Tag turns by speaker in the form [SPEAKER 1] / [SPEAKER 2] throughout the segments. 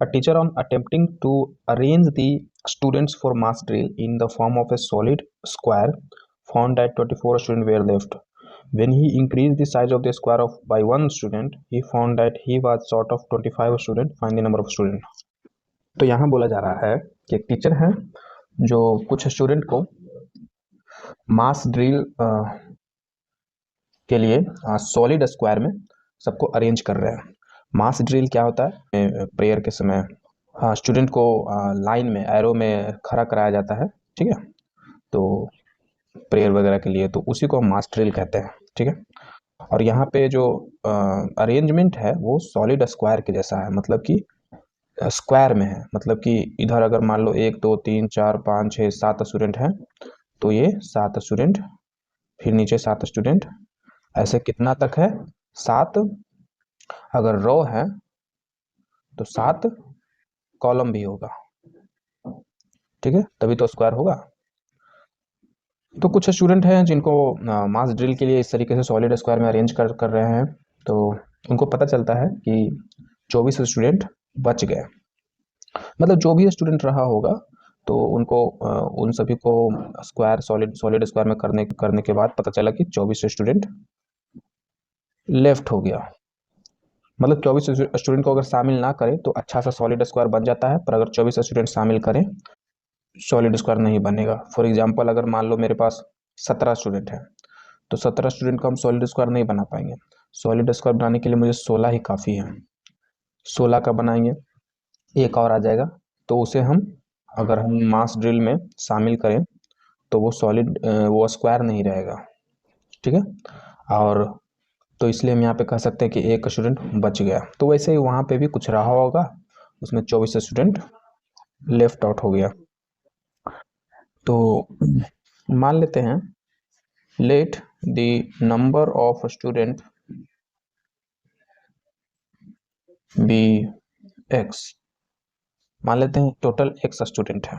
[SPEAKER 1] A teacher on attempting to arrange the students for mass drill in the form of a solid square found that 24 students were left. When he increased the size of the square by one student, he found that he was short of 25 students. Find the number of students. तो यहाँ बोला जा रहा है कि एक teacher है जो कुछ स्टूडेंट को मास ड्रिल के लिए सॉलिड स्क्वायर में सबको अरेंज कर रहे हैं। मास ड्रिल क्या होता है? प्रेयर के समय स्टूडेंट को लाइन में एरो में खड़ा कराया जाता है, ठीक है, तो प्रेयर वगैरह के लिए, तो उसी को हम मास ड्रिल कहते हैं, ठीक है। और यहाँ पे जो अरेंजमेंट है वो सॉलिड स्क्वायर के जैसा है, मतलब कि स्क्वायर में है, मतलब कि इधर अगर मान लो 1 2 3 4 5 6 7 स्टूडेंट हैं तो ये 7 स्टूडेंट, फिर नीचे 7 स्टूडेंट, ऐसे कितना तक है? 7। अगर रो है तो 7 कॉलम भी होगा, ठीक है, तभी तो स्क्वायर होगा। तो कुछ स्टूडेंट हैं जिनको मास ड्रिल के लिए इस तरीके से सॉलिड स्क्वायर में अरेंज कर रहे हैं, तो उनको पता चलता है कि 24 स्टूडेंट बच गए। मतलब जो भी स्टूडेंट रहा होगा तो उनको उन सभी को स्क्वायर सॉलिड स्क्वायर में करने के बाद पता चला कि 24 स्टूडेंट लेफ्ट हो गया। मतलब 24 स्टूडेंट को अगर शामिल ना करें तो अच्छा सा सॉलिड स्क्वायर बन जाता है, पर अगर 24 स्टूडेंट शामिल करें सॉलिड स्क्वायर नहीं बनेगा। फॉर एग्जांपल अगर मान लो मेरे पास 17 स्टूडेंट है तो 17 स्टूडेंट को हम सॉलिड स्क्वायर नहीं बना पाएंगे। सॉलिड स्क्वायर बनाने के लिए मुझे 16 ही काफ़ी है। 16 का बनाएंगे, एक और आ जाएगा, तो उसे हम अगर हम मास ड्रिल में शामिल करें तो वो वो स्क्वायर नहीं रहेगा, ठीक है। और तो इसलिए हम यहाँ पे कह सकते हैं कि एक स्टूडेंट बच गया। तो वैसे ही वहाँ पे भी कुछ रहा होगा, उसमें 24 स्टूडेंट लेफ्ट आउट हो गया। तो मान लेते हैं let the number of student be x. मान लेते हैं टोटल एक्स स्टूडेंट है।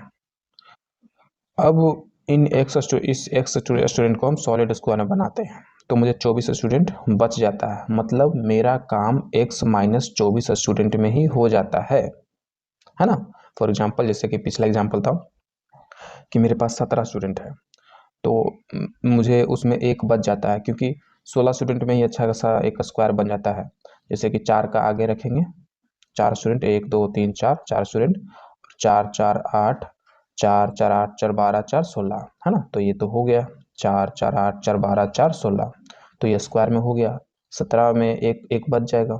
[SPEAKER 1] अब इस एक्स स्टूडेंट को हम सॉलिड स्क्वायर में बनाते हैं तो मुझे 24 स्टूडेंट बच जाता है, मतलब मेरा काम x माइनस 24 स्टूडेंट में ही हो जाता है ना। फॉर एग्जांपल जैसे कि पिछला एग्जांपल था कि मेरे पास 17 स्टूडेंट है तो मुझे उसमें एक बच जाता है, क्योंकि 16 स्टूडेंट में ही अच्छा खासा एक स्क्वायर बन जाता है। जैसे कि 4 का आगे रखेंगे, 4 स्टूडेंट, 1 2 3 4 स्टूडेंट, 4 4 8, 4 4 8 4 12 4 16, है ना। तो ये तो हो गया 4 4 8 4 12 4 16, तो ये स्क्वायर में हो गया। 17 में एक बच जाएगा,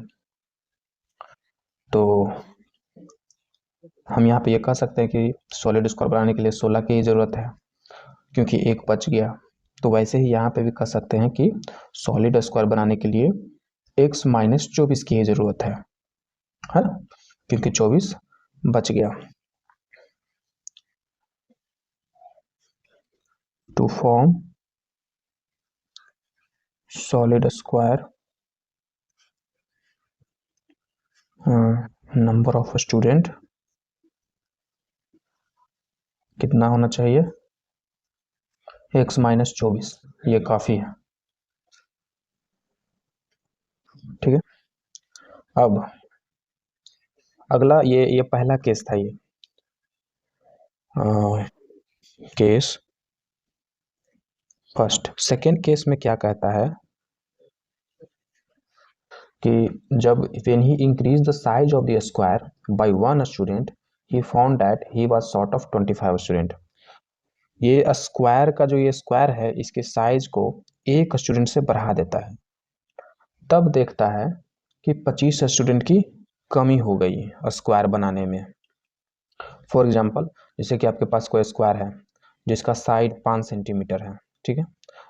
[SPEAKER 1] तो हम यहाँ पे ये कह सकते हैं कि सॉलिड स्क्वायर बनाने के लिए 16 की ही जरूरत है, क्योंकि एक बच गया। तो वैसे ही यहाँ पे भी कह सकते हैं कि सॉलिड स्क्वायर बनाने के लिए x माइनस 24 की ही जरूरत है ना, क्योंकि 24 बच गया। To form solid square number of student कितना होना चाहिए? x माइनस 24, ये काफी है, ठीक है। अब अगला ये पहला केस था, ये केस फर्स्ट। सेकेंड केस में क्या कहता है कि जब when he increased the size of the square by one student he found that he was short of 25 student। ये स्क्वायर का जो ये स्क्वायर है इसके साइज को एक स्टूडेंट से बढ़ा देता है, तब देखता है कि 25 स्टूडेंट की कमी हो गई स्क्वायर बनाने में। फॉर एग्जांपल जैसे कि आपके पास कोई स्क्वायर है जिसका साइड 5 सेंटीमीटर है, ठीक है,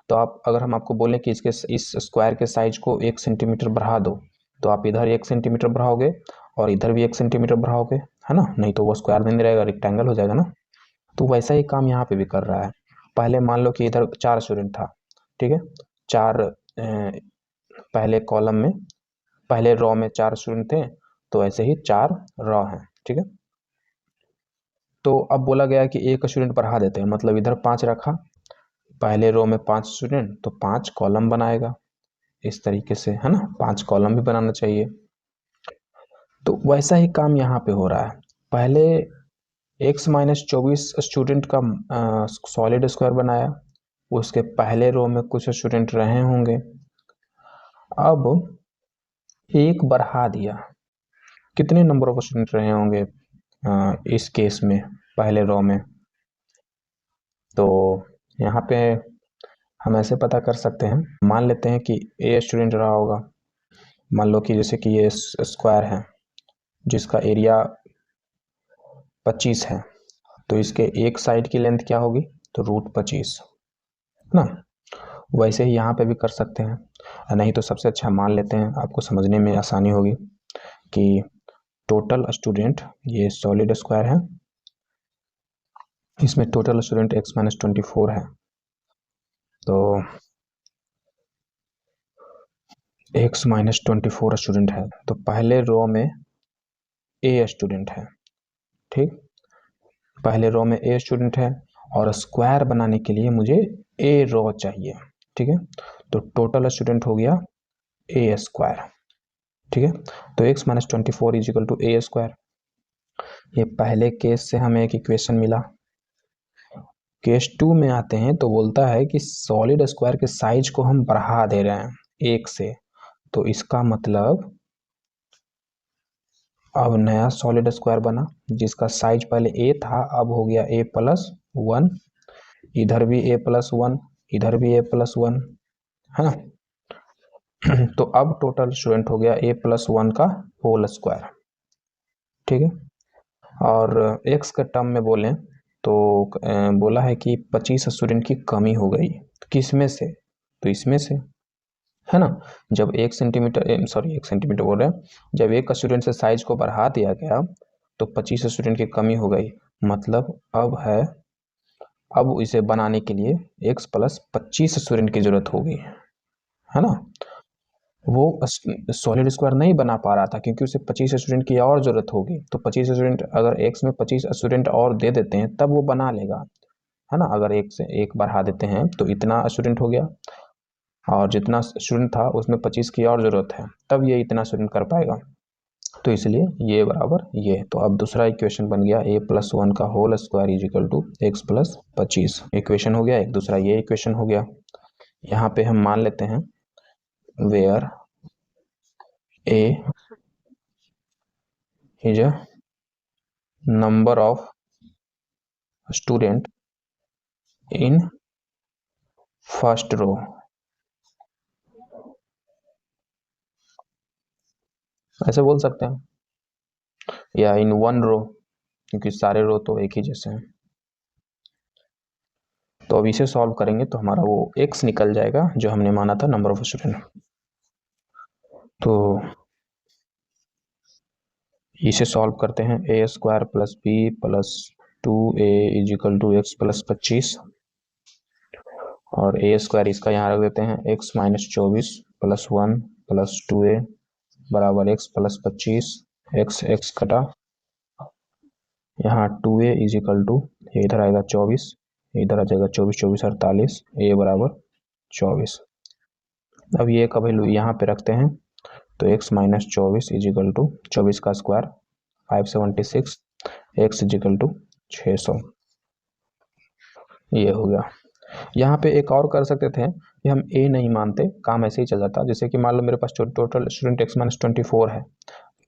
[SPEAKER 1] तो अगर हम आपको बोलें कि इस स्क्वायर के साइज को 1 सेंटीमीटर बढ़ा दो, तो आप इधर 1 सेंटीमीटर बढ़ाओगे और इधर भी 1 सेंटीमीटर बढ़ाओगे, है ना, नहीं तो वो स्क्वायर नहीं रहेगा, रेक्टेंगल हो जाएगा ना। तो वैसा ही काम यहाँ पे भी कर रहा है। पहले मान लो कि इधर 4 स्टूडेंट था, ठीक है, 4 पहले कॉलम में पहले रो में 4 स्टूडेंट थे, तो ऐसे ही 4 रो हैं, ठीक है। तो अब बोला गया कि एक स्टूडेंट बढ़ा देते हैं, मतलब इधर 5 रखा, पहले रो में 5 स्टूडेंट तो 5 कॉलम बनाएगा इस तरीके से, है ना, 5 कॉलम भी बनाना चाहिए। तो वैसा ही काम यहाँ पे हो रहा है। पहले x-24 स्टूडेंट का सॉलिड स्क्वायर बनाया, उसके पहले रो में कुछ स्टूडेंट रहे होंगे, अब एक बढ़ा दिया, कितने नंबर ऑफ स्टूडेंट रहे होंगे इस केस में पहले रो में? तो यहाँ पे हम ऐसे पता कर सकते हैं, मान लेते हैं कि ए स्टूडेंट रहा होगा, मान लो कि जैसे कि ये स्क्वायर है जिसका एरिया 25 है, तो इसके एक साइड की लेंथ क्या होगी? तो √25 ना। वैसे ही यहाँ पे भी कर सकते हैं, नहीं तो सबसे अच्छा मान लेते हैं, आपको समझने में आसानी होगी कि टोटल स्टूडेंट, ये सॉलिड स्क्वायर है, इसमें टोटल स्टूडेंट x-24 है, तो x-24 स्टूडेंट है, तो पहले रो में a स्टूडेंट है, ठीक, पहले रो में a स्टूडेंट है और स्क्वायर बनाने के लिए मुझे a रो चाहिए, ठीक है, तो टोटल स्टूडेंट हो गया a स्क्वायर, ठीक है, तो x-24 is equal to a square. ये पहले केस से हमें एक इक्वेशन मिला। केस 2 में आते हैं तो बोलता है कि सॉलिड स्क्वायर के साइज को हम बढ़ा दे रहे हैं 1 से, तो इसका मतलब अब नया सॉलिड स्क्वायर बना जिसका साइज पहले a था, अब हो गया a+1, इधर भी a+1, इधर भी a+1, है ना। तो अब टोटल स्टूडेंट हो गया a+1 का होल स्क्वायर, ठीक है, और x के टर्म में बोलें तो बोला है कि 25 स्टूडेंट की कमी हो गई, तो किस में से? तो इसमें से, है ना। जब 1 सेंटीमीटर बोल रहे हैं, जब एक स्टूडेंट से साइज को बढ़ा दिया गया तो 25 स्टूडेंट की कमी हो गई, मतलब अब इसे बनाने के लिए x+25 स्टूडेंट की जरूरत होगी, है ना। वो सॉलिड स्क्वायर नहीं बना पा रहा था क्योंकि उसे 25 स्टूडेंट की और जरूरत होगी, तो 25 स्टूडेंट, अगर x में 25 स्टूडेंट और दे देते हैं तब वो बना लेगा, है ना। अगर एक से एक बढ़ा देते हैं तो इतना स्टूडेंट हो गया, और जितना स्टूडेंट था उसमें 25 की और जरूरत है, तब ये इतना स्टूडेंट कर पाएगा, तो इसलिए ये बराबर ये। तो अब दूसरा इक्वेशन बन गया a+1 का whole square is equal to x+25, equation हो गया एक, दूसरा ये इक्वेशन हो गया। यहाँ पे हम मान लेते हैं where a is a number of student in first row, ऐसे बोल सकते हैं, या इन वन रो, क्योंकि सारे रो तो एक ही जैसे हैं। तो अब इसे सॉल्व करेंगे तो हमारा वो x निकल जाएगा जो हमने माना था नंबर ऑफ स्टूडेंट। तो इसे सॉल्व करते हैं, a² + b + 2a is equal to x+25, और a² इसका यहाँ रख देते हैं, x-24 + 1 + 2a बराबर x+25, x कटा, यहाँ 2a इजिकल टू, ये इधर आएगा 24, इधर आ जाएगा 24, 24 48, a बराबर 24। अब ये का वैल्यू यहाँ पे रखते हैं, तो x-24 इजिकल टू 24 का स्क्वायर 576, x इजिकल टू 600, ये हो गया। यहाँ पे एक और कर सकते थे कि हम a नहीं मानते, काम ऐसे ही चल जाता, जैसे कि मान लो मेरे पास टोटल स्टूडेंट x-24 है,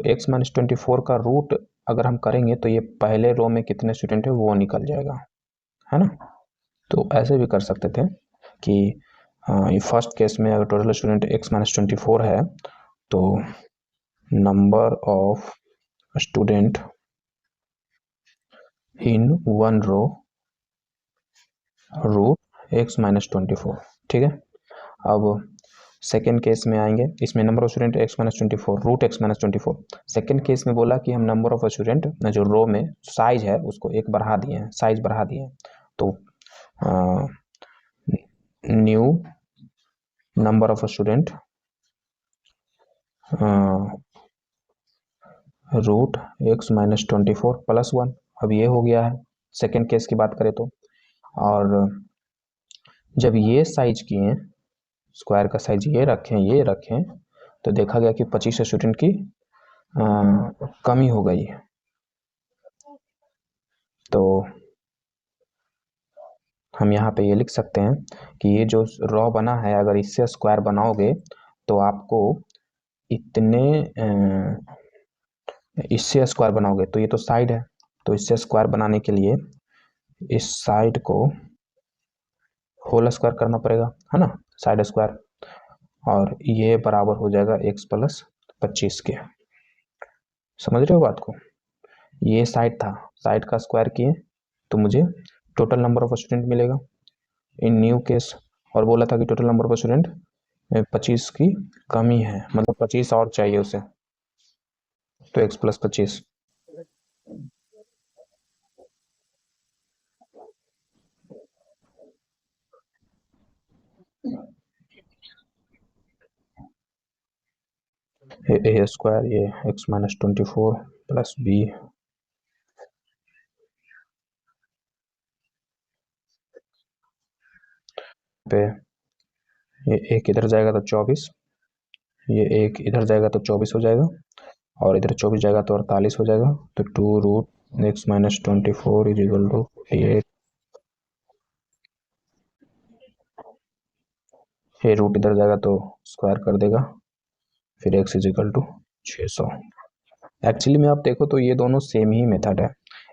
[SPEAKER 1] x-24 का रूट अगर हम करेंगे तो ये पहले रो में कितने स्टूडेंट है वो निकल जाएगा, है ना। तो ऐसे भी कर सकते थे कि फर्स्ट केस में अगर टोटल स्टूडेंट x-24 है तो number of student in one row root x-24, ठीक है। अब सेकेंड केस में आएंगे, इसमें number of student x-24 root x-24। Second case में बोला कि हम नंबर ऑफ स्टूडेंट जो रो में साइज है उसको एक बढ़ा दिए हैं, साइज बढ़ा दिए हैं, तो new number of student root x-24 + 1, अब ये हो गया है सेकेंड केस की बात करें तो। और जब ये साइज किए, स्क्वायर का साइज ये रखें तो देखा गया कि 25 स्टूडेंट की कमी हो गई। तो हम यहाँ पे ये लिख सकते हैं कि ये जो रॉ बना है, अगर इससे स्क्वायर बनाओगे तो आपको इतने इससे स्क्वायर बनाओगे तो ये तो साइड है, तो इससे स्क्वायर बनाने के लिए इस साइड को होल स्क्वायर करना पड़ेगा, है ना, साइड स्क्वायर, और ये बराबर हो जाएगा x+25 के। समझ रहे हो बात को? ये साइड था, साइड का स्क्वायर किए तो मुझे टोटल नंबर ऑफ स्टूडेंट मिलेगा इन न्यू केस, और बोला था कि टोटल नंबर ऑफ स्टूडेंट 25 की कमी है, मतलब 25 और चाहिए उसे, तो x+25। ए स्क्वायर, ये x-24 प्लस b पे, ये एक इधर जाएगा तो 24, ये एक इधर जाएगा तो 24 हो जाएगा, और इधर 24 जाएगा तो 48 हो जाएगा, तो 2√x-24 इज इक्वल टू 48। ये रूट इधर जाएगा तो स्क्वायर कर देगा, फिर x is equal to 600। Actually में आप देखो तो ये दोनों सेम ही मेथड है।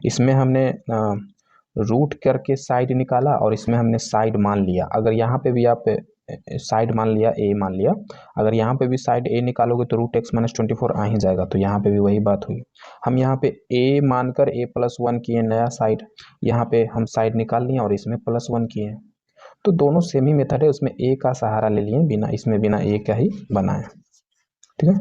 [SPEAKER 1] इसमें हमने रूट करके साइड निकाला और इसमें हमने साइड मान लिया। अगर यहाँ पे भी आप साइड मान लिया, a मान लिया, अगर यहाँ पे भी साइड a निकालोगे तो √x-24 आ ही जाएगा, तो यहाँ पे भी वही बात हुई। हम यहाँ पे a मानकर a+1 किए नया साइड, यहाँ पे हम साइड निकाल लिए और इसमें +1 किए, तो दोनों सेम ही मेथड है। उसमें a का सहारा ले लिए, बिना इसमें बिना a का ही बनाए। ठीक है।